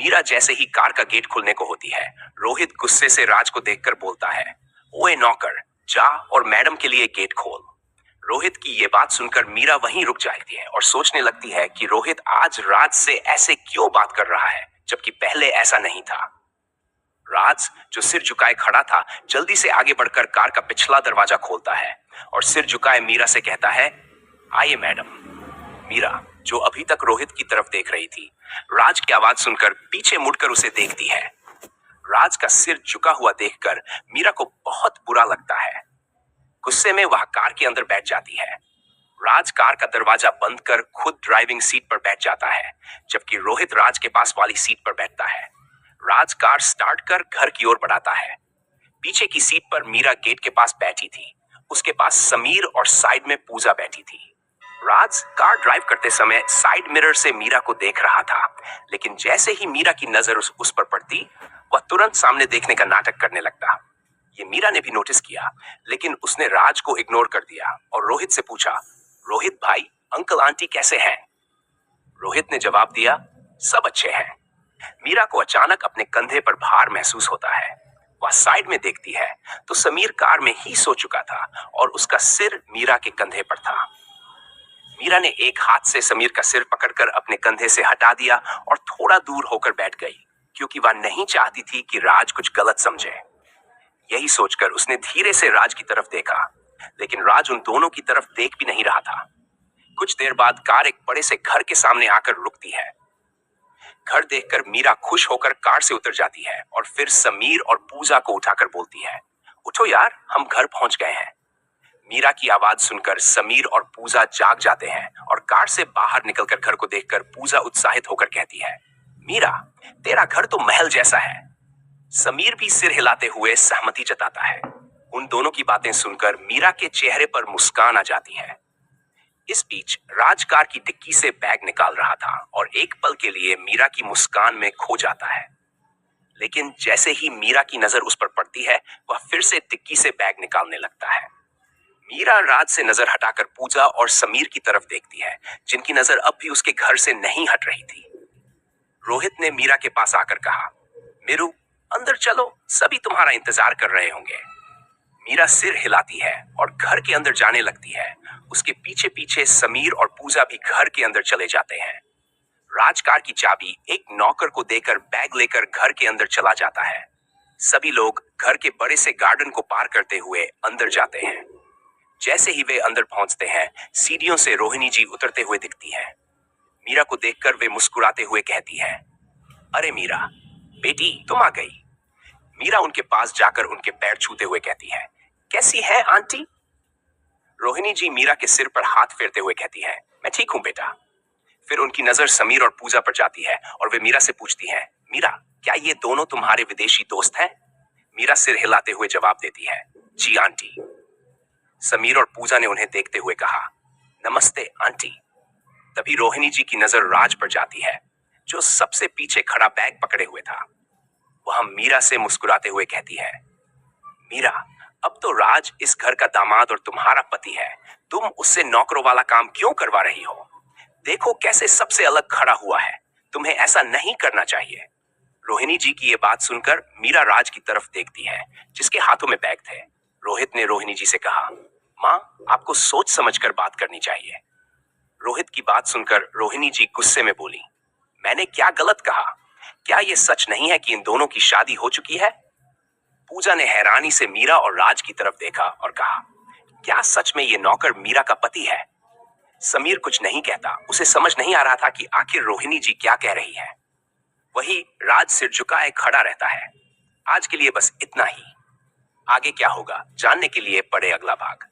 मीरा जैसे ही कार का गेट खुलने को होती है, रोहित गुस्से से राज को देखकर बोलता है, ओए नौकर, जा और मैडम के लिए गेट खोल। रोहित की ये बात सुनकर मीरा वहीं रुक जाती है और सोचने लगती है कि रोहित आज राज से ऐसे क्यों बात कर रहा है, जबकि पहले ऐसा नहीं था। राज, जो सिर झुकाए खड़ा था, जल्दी से आगे बढ़कर कार का पिछला दरवाजा खोलता है और सिर झुकाए मीरा से कहता है, आइए मैडम। मीरा, जो अभी तक रोहित की तरफ देख रही थी, राज की आवाज सुनकर पीछे मुड़कर उसे देखती है। राज का सिर झुका हुआ देखकर मीरा को बहुत बुरा लगता है। गुस्से में वह कार के अंदर बैठ जाती है। राज कार का दरवाजा बंद कर खुद ड्राइविंग सीट पर बैठ जाता है, जबकि रोहित राज के पास वाली सीट पर बैठता है। राज कार स्टार्ट कर घर की ओर बढ़ाता है। पीछे की सीट पर मीरा गेट के पास बैठी थी। उसके पास समीर और साइड में पूजा बैठी थी। राज कार ड्राइव करते समय साइड मिरर से मीरा को देख रहा था, लेकिन जैसे ही मीरा की नजर उस पर पड़ती, वह तुरंत सामने देखने का नाटक करने लगता। ये मीरा ने भी नोटिस किया, लेकिन उसने राज को इग्नोर कर दिया और रोहित से पूछा, रोहित भाई, अंकल आंटी कैसे हैं? रोहित ने जवाब दिया, सब अच्छे हैं। मीरा को अचानक अपने कंधे पर भार महसूस होता है। वह साइड में देखती है तो समीर कार में ही सो चुका था और उसका सिर मीरा के कंधे पर था। मीरा ने एक हाथ से समीर का सिर पकड़कर अपने कंधे से हटा दिया और थोड़ा दूर होकर बैठ गई, क्योंकि वह नहीं चाहती थी कि राज कुछ गलत समझे। यही सोचकर उसने धीरे से राज की तरफ देखा, लेकिन राज उन दोनों की तरफ देख भी नहीं रहा था। कुछ देर बाद कार एक बड़े से घर के सामने आकर रुकती है। घर देखकर मीरा खुश होकर कार से उतर जाती है और फिर समीर और पूजा को उठाकर बोलती है, उठो यार, हम घर पहुंच गए हैं। मीरा की आवाज सुनकर समीर और पूजा जाग जाते हैं और कार से बाहर निकलकर घर को देखकर पूजा उत्साहित होकर कहती है, मीरा, तेरा घर तो महल जैसा है। समीर भी सिर हिलाते हुए सहमति जताता है। उन दोनों की बातें सुनकर मीरा के चेहरे पर मुस्कान आ जाती है। इस बीच राज कार की डिक्की से बैग निकाल रहा था और एक पल के लिए मीरा की मुस्कान में खो जाता है। लेकिन जैसे ही मीरा की नजर उस पर पड़ती है, वह फिर से डिक्की से बैग निकालने लगता है। मीरा राज से नजर हटाकर पूजा और समीर की तरफ देखती है, जिनकी नजर अब भी उसके घर से नहीं हट रही थी। रोहित ने मीरा के पास आकर कहा, मीरू, अंदर चलो, सभी तुम्हारा इंतजार कर रहे होंगे। मीरा सिर हिलाती है और घर के अंदर जाने लगती है। उसके पीछे पीछे समीर और पूजा भी घर के अंदर चले जाते हैं। राजकार की चाबी एक नौकर को देकर बैग लेकर घर के अंदर चला जाता है। सभी लोग घर के बड़े से गार्डन को पार करते हुए अंदर जाते हैं। जैसे ही वे अंदर पहुंचते हैं, सीढ़ियों से रोहिणी जी उतरते हुए दिखती हैं। मीरा को देखकर वे मुस्कुराते हुए कहती है, अरे मीरा बेटी, तुम आ गई। मीरा उनके पास जाकर उनके पैर छूते हुए कहती है, कैसी है आंटी? रोहिणी जी मीरा के सिर पर हाथ फेरते हुए कहती है, मैं ठीक हूं बेटा। फिर उनकी नजर समीर और पूजा पर जाती है और वे मीरा से पूछती हैं, मीरा, क्या ये दोनों तुम्हारे विदेशी दोस्त हैं? मीरा सिर हिलाते हुए जवाब देती है, जी आंटी। समीर और पूजा ने उन्हें देखते हुए कहा, नमस्ते आंटी। तभी रोहिणी जी की नजर राज पर जाती है, जो सबसे पीछे खड़ा बैग पकड़े हुए था। वह मीरा से मुस्कुराते हुए कहती है, मीरा, अब तो राज इस घर का दामाद और तुम्हारा पति है। तुम उससे नौकरों वाला काम क्यों करवा रही हो? देखो कैसे सबसे अलग खड़ा हुआ है। तुम्हें ऐसा नहीं करना चाहिए। रोहिणी जी की ये बात सुनकर मीरा राज की तरफ देखती है, जिसके हाथों में बैग थे। रोहित ने रोहिणी जी से कहा, माँ, आपको सोच समझकर बात करनी चाहिए। रोहित की बात सुनकर रोहिणी जी गुस्से में बोली, मैंने क्या गलत कहा? क्या ये सच नहीं है कि इन दोनों की शादी हो चुकी है? पूजा ने हैरानी से मीरा और राज की तरफ देखा और कहा, क्या सच में ये नौकर मीरा का पति है? समीर कुछ नहीं कहता। उसे समझ नहीं आ रहा था कि आखिर रोहिणी जी क्या कह रही है। वही राज सिर झुकाए खड़ा रहता है। आज के लिए बस इतना ही। आगे क्या होगा जानने के लिए पढ़े अगला भाग।